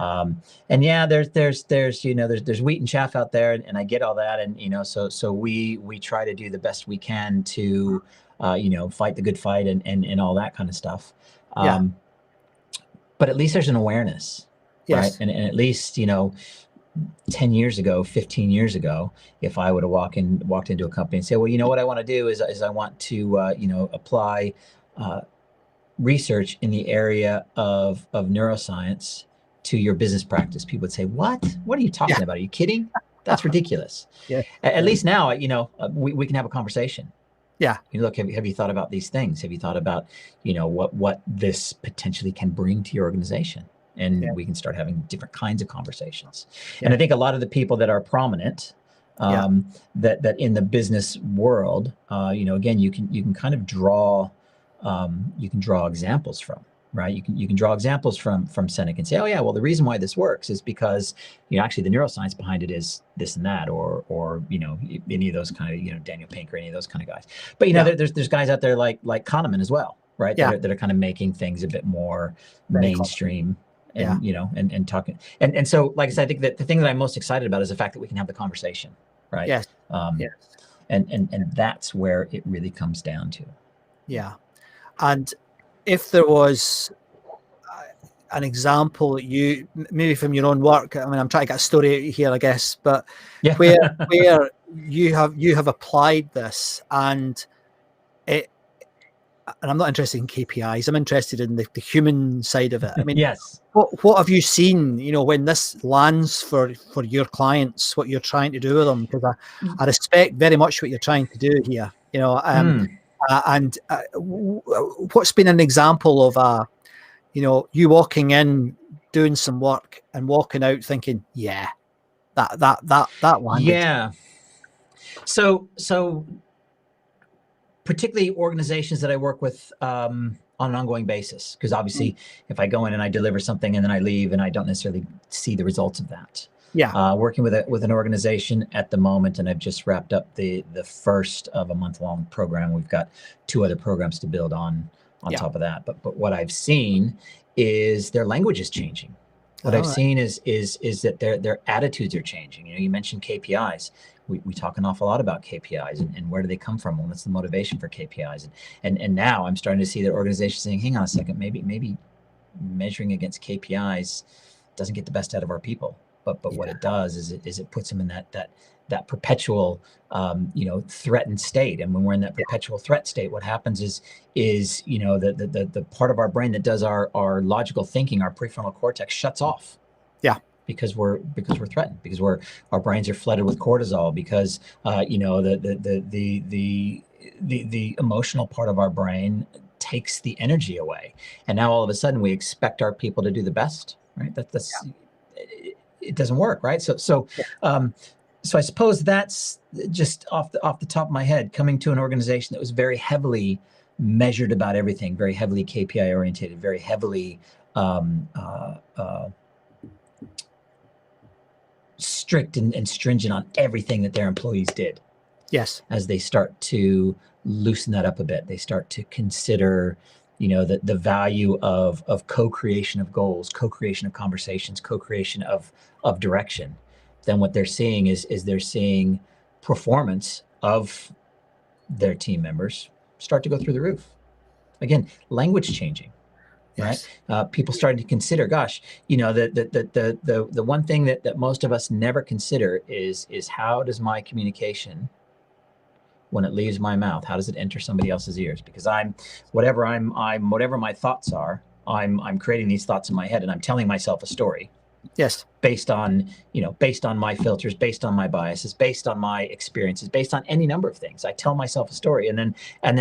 And yeah, there's wheat and chaff out there, and I get all that, and so we try to do the best we can to fight the good fight and all that kind of stuff. But at least there's an awareness, right? And at least 10 years ago, 15 years ago, if I would have walked into a company and say, well, what I want to do is I want to apply research in the area of neuroscience to your business practice, people would say, what are you talking about? Are you kidding? That's ridiculous. At least now, we can have a conversation. Look, have you thought about these things? Have you thought about what this potentially can bring to your organization? And we can start having different kinds of conversations. And I think a lot of the people that are prominent, that in the business world, again, you can kind of draw examples from. Right, you can draw examples from Sinek and say, oh yeah, well, the reason why this works is because actually the neuroscience behind it is this and that, or any of those kind of Daniel Pink or any of those kind of guys. But there's guys out there like Kahneman as well, right? That are kind of making things a bit more mainstream, and and talking. And so, like I said, I think that the thing that I'm most excited about is the fact that we can have the conversation, right? And that's where it really comes down to. And if there was an example that you, maybe from your own work, I mean, I'm trying to get a story here, I guess, but where you have applied this, and I'm not interested in KPIs. I'm interested in the human side of it. I mean, what have you seen, when this lands for your clients, what you're trying to do with them? Because I respect very much what you're trying to do here, and what's been an example of you walking in, doing some work, and walking out thinking, that landed. So particularly organizations that I work with on an ongoing basis, because obviously if I go in and I deliver something and then I leave and I don't necessarily see the results of that. Working with an organization at the moment, and I've just wrapped up the first of a month-long program. We've got 2 other programs to build on top of that. But what I've seen is their language is changing. What I've seen is that their attitudes are changing. You mentioned KPIs. We talk an awful lot about KPIs and where do they come from, and what's the motivation for KPIs. And now I'm starting to see that organizations saying, hang on a second, maybe measuring against KPIs doesn't get the best out of our people. But what it does is it puts them in that perpetual threatened state. And when we're in that perpetual threat state, what happens is the part of our brain that does our logical thinking, our prefrontal cortex, shuts off. Because we're threatened, because our brains are flooded with cortisol, because the emotional part of our brain takes the energy away, and now all of a sudden we expect our people to do the best, right? It doesn't work, right? So I suppose that's just off the top of my head, coming to an organization that was very heavily measured about everything, very heavily KPI oriented, very heavily strict and stringent on everything that their employees did. As they start to loosen that up a bit, they start to consider the value of co-creation of goals, co-creation of conversations, co-creation of direction. Then what they're seeing is they're seeing performance of their team members start to go through the roof. Again, language changing, right? People starting to consider, gosh, the one thing that most of us never consider is how does my communication, when it leaves my mouth, how does it enter somebody else's ears? Because whatever my thoughts are, I'm creating these thoughts in my head, and I'm telling myself a story. Yes. based on, based on my filters, based on my biases, based on my experiences, based on any number of things. I tell myself a story, and then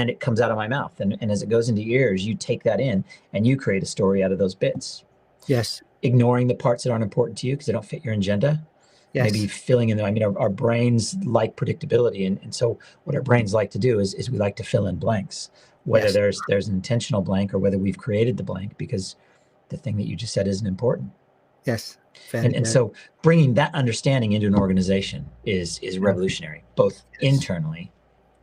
it comes out of my mouth. And as it goes into your ears, you take that in and you create a story out of those bits. Yes. Ignoring the parts that aren't important to you because they don't fit your agenda. Yes. Maybe filling in them. I mean, our brains like predictability. And so what our brains like to do is we like to fill in blanks, whether Yes. there's an intentional blank or whether we've created the blank because the thing that you just said isn't important. Yes. And so bringing that understanding into an organization is revolutionary, both internally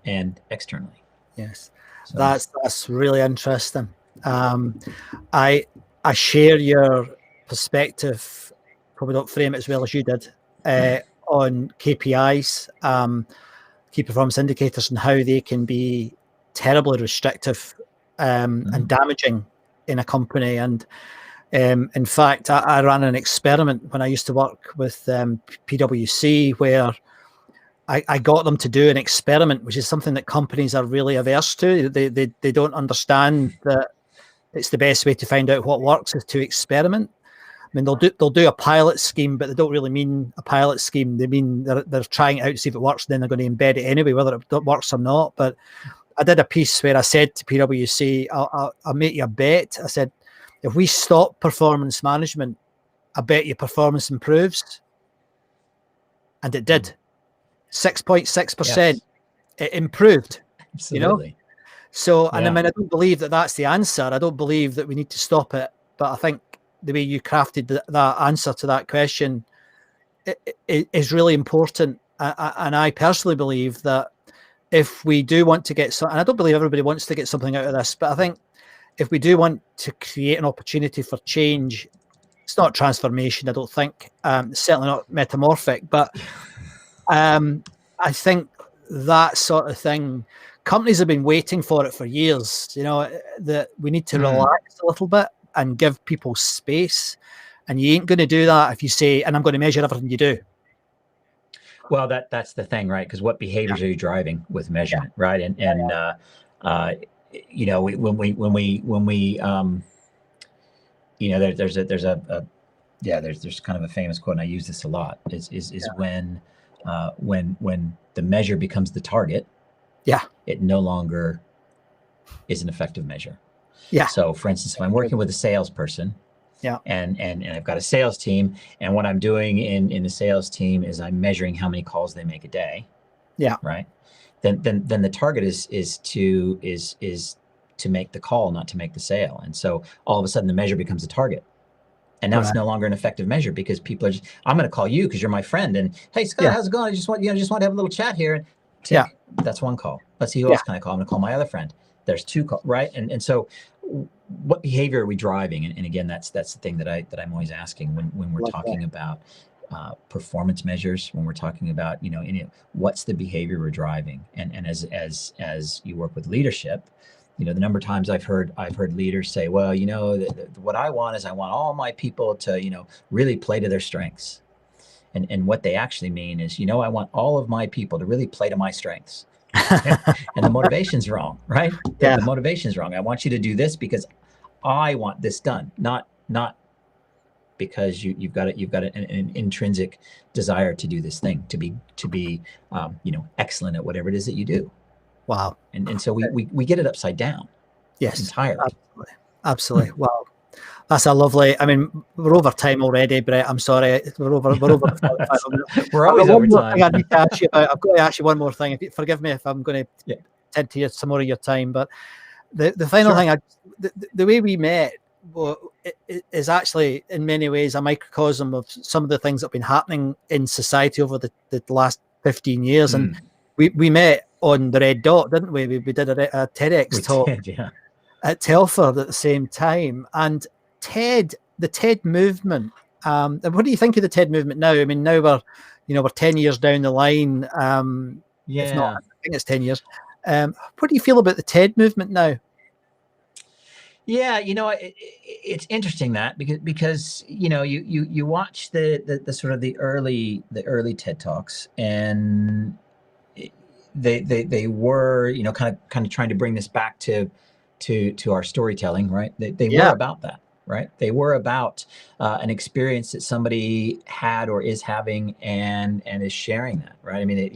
and externally. Yes. So That's really interesting. I share your perspective, probably don't frame it as well as you did, on KPIs, key performance indicators, and how they can be terribly restrictive and damaging in a company. And in fact, I ran an experiment when I used to work with PwC where I got them to do an experiment, which is something that companies are really averse to. They don't understand that it's the best way to find out what works is to experiment. I mean, they'll do a pilot scheme, but they don't really mean a pilot scheme. They mean they're trying it out to see if it works, and then they're going to embed it anyway, whether it works or not. But I did a piece where I said to PwC, I'll make you a bet. I said, if we stop performance management, I bet your performance improves. And it did. 6.6%. Yes. It improved. Absolutely. So, and I mean, I don't believe that that's the answer. I don't believe that we need to stop it. But I think the way you crafted that answer to that question is really important. And I personally believe that if we do want to get some, and I don't believe everybody wants to get something out of this, but I think if we do want to create an opportunity for change, it's not transformation, I don't think. It's certainly not metamorphic, but I think that sort of thing, companies have been waiting for it for years, that we need to relax a little bit and give people space. And you ain't going to do that if you say, and I'm going to measure everything you do. Well, that's the thing, right? Because what behaviors are you driving with measurement, right? And when we there's kind of a famous quote, and I use this a lot, is when the measure becomes the target, it no longer is an effective measure. So for instance, if I'm working with a salesperson, and I've got a sales team, and what I'm doing in the sales team is I'm measuring how many calls they make a day. Right. Then the target is to make the call, not to make the sale. And so all of a sudden the measure becomes a target. And now it's no longer an effective measure because people are just, I'm going to call you because you're my friend. And hey, Scott, how's it going? I just want to have a little chat here. And that's one call. Let's see who else can I call. I'm going to call my other friend. There's two calls, right? And so what behavior are we driving? And again, that's the thing that I'm always asking when we're talking about performance measures, when we're talking about, what's the behavior we're driving? And as you work with leadership, the number of times I've heard leaders say, well, what I want is I want all my people to, really play to their strengths. And what they actually mean is, I want all of my people to really play to my strengths. And the motivation's wrong, right? The motivation's wrong. I want you to do this because I want this done, not because you've got an intrinsic desire to do this thing, to be excellent at whatever it is that you do. Wow. And so we get it upside down. Yes, entirely. Absolutely. Wow. That's a lovely, I mean, we're over time already, Brett. I'm sorry. We're over 45 minutes. We're always over time. I need to ask you about. I've got to ask you one more thing. Forgive me if I'm going to tend to some more of your time, but the final thing, the way we met is actually in many ways a microcosm of some of the things that have been happening in society over the last 15 years. And we met on the Red Dot, didn't we? We did a TEDx talk at Telford at the same time. And the TED movement, what do you think of the TED movement now? I mean, now we're 10 years down the line. If not, I think it's 10 years. What do you feel about the TED movement now? Yeah, it's interesting that because you watch the sort of the early TED Talks, and they were kind of trying to bring this back to our storytelling, right? They were about that, right? They were about an experience that somebody had or is having and is sharing that, right? I mean,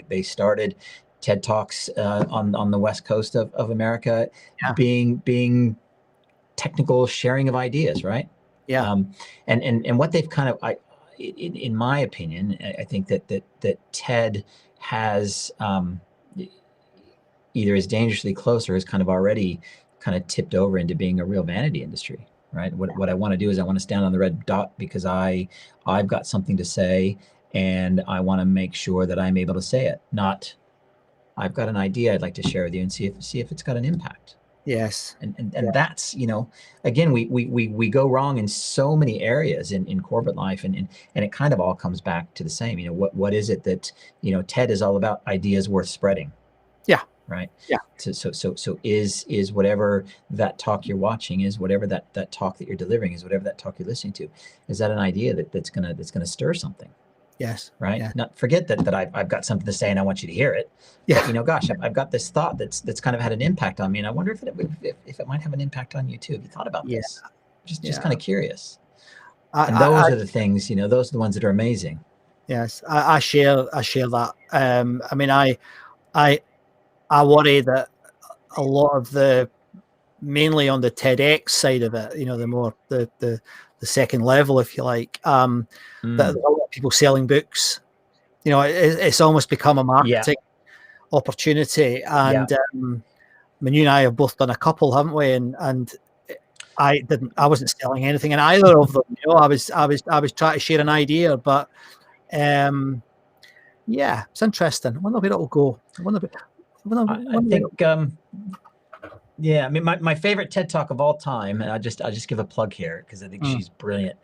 they started TED Talks on the West Coast of America, being technical sharing of ideas, right? And what they've kind of, in my opinion, I think that TED has either is dangerously close or has kind of already kind of tipped over into being a real vanity industry, right? What I want to do is I want to stand on the red dot because I've got something to say and I want to make sure that I'm able to say it. Not, I've got an idea I'd like to share with you and see if it's got an impact. Yes. And that's, again, we go wrong in so many areas in corporate life, and it kind of all comes back to the same. What is it that, TED is all about? Ideas worth spreading. Yeah. Right. Yeah. So is whatever that talk you're watching, is whatever that talk that you're delivering, is whatever that talk you're listening to, is that an idea that's gonna stir something? Yes. Right. Yeah. Not forget that I've got something to say and I want you to hear it. Yeah. But, gosh, I've got this thought that's kind of had an impact on me, and I wonder if it might have an impact on you too. Have you thought about this? Just kind of curious. And those are the things, those are the ones that are amazing. Yes, I share that. I mean, I worry that a lot of mainly on the TEDx side of it, the more the second level, if you like, that a lot of people selling books, it's almost become a marketing opportunity. And I mean, you and I have both done a couple, haven't we? And I wasn't selling anything in either of them. I was trying to share an idea, but it's interesting. I wonder where it'll go. I think I mean, my favorite TED Talk of all time, and I'll just give a plug here because I think she's brilliant,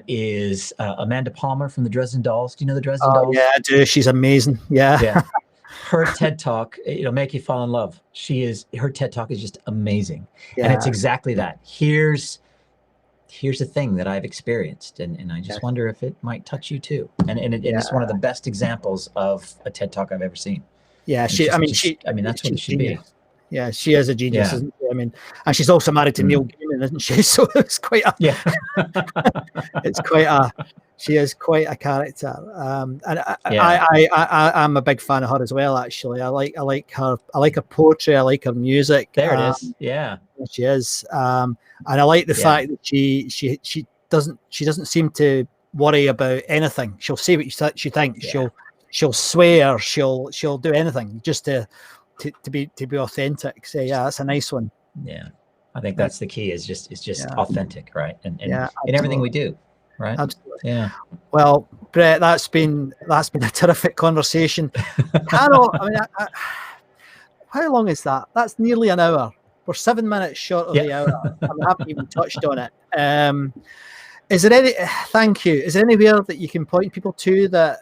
is Amanda Palmer from the Dresden Dolls. Do you know the Dresden Dolls? Yeah, I do. She's amazing. Yeah. Her TED Talk, it'll make you fall in love. Her TED Talk is just amazing. And it's exactly that. Here's a thing that I've experienced, and I just wonder if it might touch you too. And it's one of the best examples of a TED Talk I've ever seen. Yeah, that's what it should be. Yeah, she is a genius, isn't she? I mean, and she's also married to Neil Gaiman, isn't she? So it's quite a she is quite a character. And I'm a big fan of her as well. Actually, I like her poetry. I like her music. There it is. Yeah, she is. And I like the fact that she doesn't seem to worry about anything. She'll say what she thinks. She'll swear. She'll do anything just to be authentic. So that's a nice one. Yeah, I think that's the key. Is just authentic, right? And in everything we do, right? Absolutely. Yeah. Well, Bret, that's been a terrific conversation. Carol, I mean, how long is that? That's nearly an hour. We're 7 minutes short of the hour. I haven't even touched on it. Is there any? Thank you. Is there anywhere that you can point people to that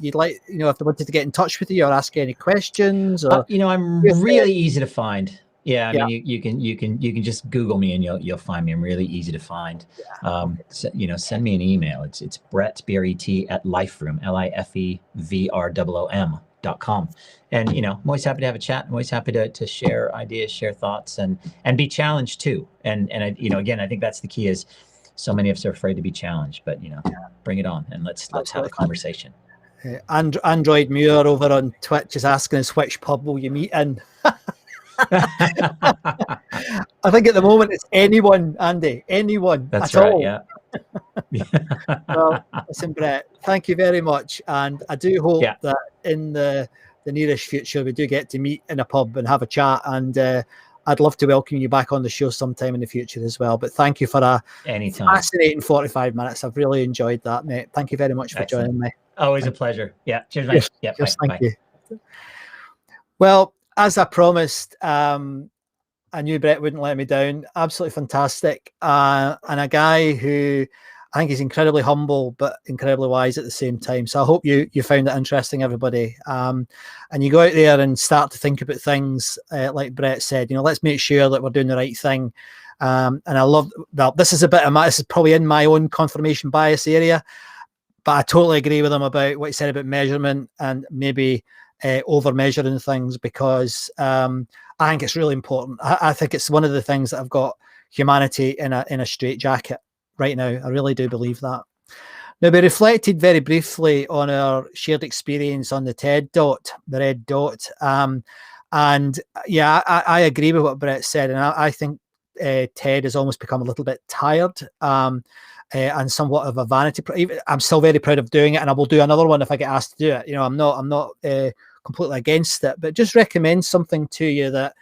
you'd like, if they wanted to get in touch with you or ask you any questions? Or I'm really easy to find. Yeah, I mean, you can just Google me and you'll find me. I'm really easy to find. Send me an email. It's Bret, BRET at Liferoom, LIFEVROOM.com. And I'm always happy to have a chat. I'm always happy to share ideas, share thoughts, and be challenged too. And again, I think that's the key. Is so many of us are afraid to be challenged, but bring it on and let's have a conversation. Android Muir over on Twitch is asking us which pub will you meet in. I think at the moment it's anyone, Andy. Anyone. That's at right. all. Yeah. Well, listen, Bret, thank you very much, and I do hope that in the nearest future we do get to meet in a pub and have a chat, and I'd love to welcome you back on the show sometime in the future as well. But thank you for a fascinating 45 minutes. I've really enjoyed that, mate. Thank you very much for joining me. Always a pleasure. Yeah. Cheers, mate. Thank you. Well, as I promised, I knew Bret wouldn't let me down. Absolutely fantastic. And a guy who I think is incredibly humble, but incredibly wise at the same time. So I hope you found it interesting, everybody. And you go out there and start to think about things, like Bret said, let's make sure that we're doing the right thing. And I love that. This is this is probably in my own confirmation bias area, but I totally agree with him about what he said about measurement and maybe over measuring things, because I think it's really important. I think it's one of the things that I've got humanity in a straitjacket right now. I really do believe that. Now, we reflected very briefly on our shared experience on the TED dot, the red dot. And yeah, I agree with what Bret said. And I think TED has almost become a little bit tired and somewhat of a vanity. I'm still very proud of doing it, and I will do another one if I get asked to do it. You know, I'm not completely against it, but just recommend something to you that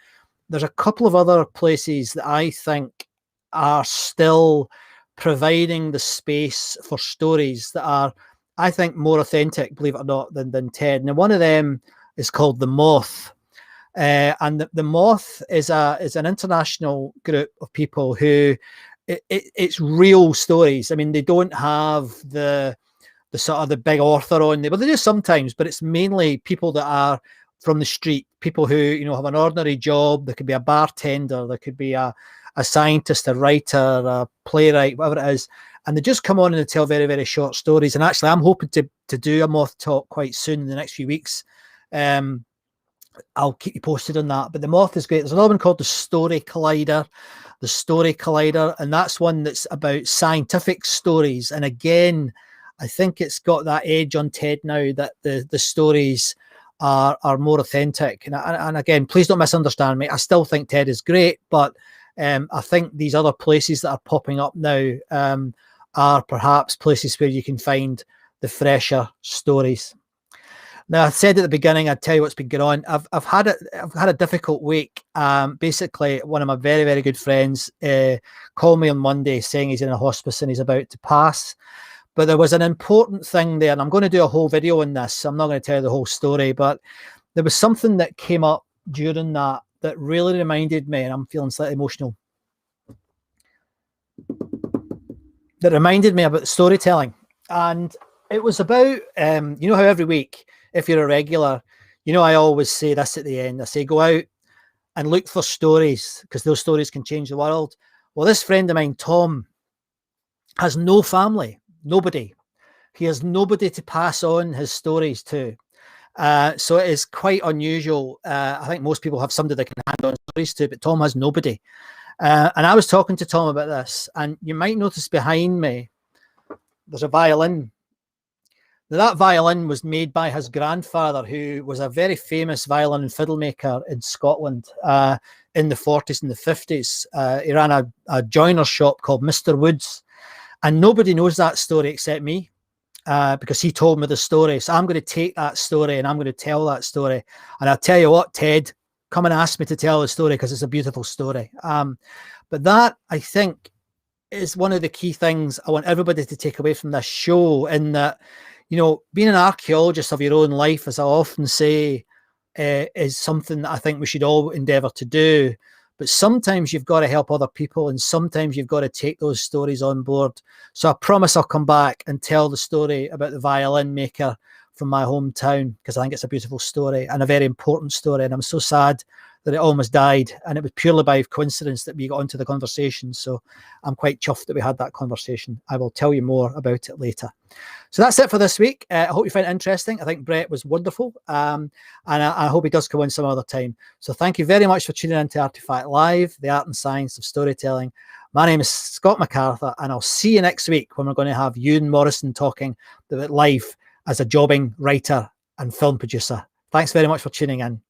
there's a couple of other places that I think are still providing the space for stories that are, I think, more authentic, believe it or not, than TED. Now, one of them is called the Moth. And the Moth is an international group of people who it's real stories. I mean, they don't have the sort of the big author on there, but they do sometimes, but it's mainly people that are from the street, people who, you know, have an ordinary job. There could be a bartender, there could be a scientist, a writer, a playwright, whatever it is. And they just come on and they tell very, very short stories. And actually, I'm hoping to do a Moth talk quite soon in the next few weeks. I'll keep you posted on that. But the Moth is great. There's another one called the Story Collider. The Story Collider. And that's one that's about scientific stories. And again, I think it's got that edge on TED now that the stories are more authentic. And again, please don't misunderstand me. I still think TED is great, but I think these other places that are popping up now are perhaps places where you can find the fresher stories. Now, I said at the beginning, I'd tell you what's been going on. I've had a difficult week. Basically, one of my very, very good friends called me on Monday saying he's in a hospice and he's about to pass. But there was an important thing there, and I'm going to do a whole video on this. So I'm not going to tell you the whole story, but there was something that came up during that really reminded me, and I'm feeling slightly emotional, that reminded me about storytelling. And it was about, you know how every week, if you're a regular, you know, I always say this at the end. I say, go out and look for stories, because those stories can change the world. Well, this friend of mine, Tom, has no family, nobody. He has nobody to pass on his stories to. So it is quite unusual. I think most people have somebody they can hand on stories to, but Tom has nobody. And I was talking to Tom about this, and you might notice behind me, there's a violin. Now, that violin was made by his grandfather, who was a very famous violin and fiddle maker in Scotland in the 40s and the 50s. He ran a joiner's shop called Mr. Wood's, and nobody knows that story except me. Because he told me the story. So I'm going to take that story and I'm going to tell that story. And I'll tell you what, Ted, come and ask me to tell the story, because it's a beautiful story. But that, I think, is one of the key things I want everybody to take away from this show, in that, you know, being an archaeologist of your own life, as I often say, is something that I think we should all endeavour to do. But sometimes you've got to help other people, and sometimes you've got to take those stories on board. So I promise I'll come back and tell the story about the violin maker from my hometown, because I think it's a beautiful story and a very important story. And I'm so sad that it almost died. And it was purely by coincidence that we got onto the conversation. So I'm quite chuffed that we had that conversation. I will tell you more about it later. So that's it for this week. I hope you find it interesting. I think Bret was wonderful. And I hope he does come in some other time. So thank you very much for tuning in to Artifact Live, the art and science of storytelling. My name is Scott MacArthur, and I'll see you next week when we're going to have Ewan Morrison talking about life as a jobbing writer and film producer. Thanks very much for tuning in.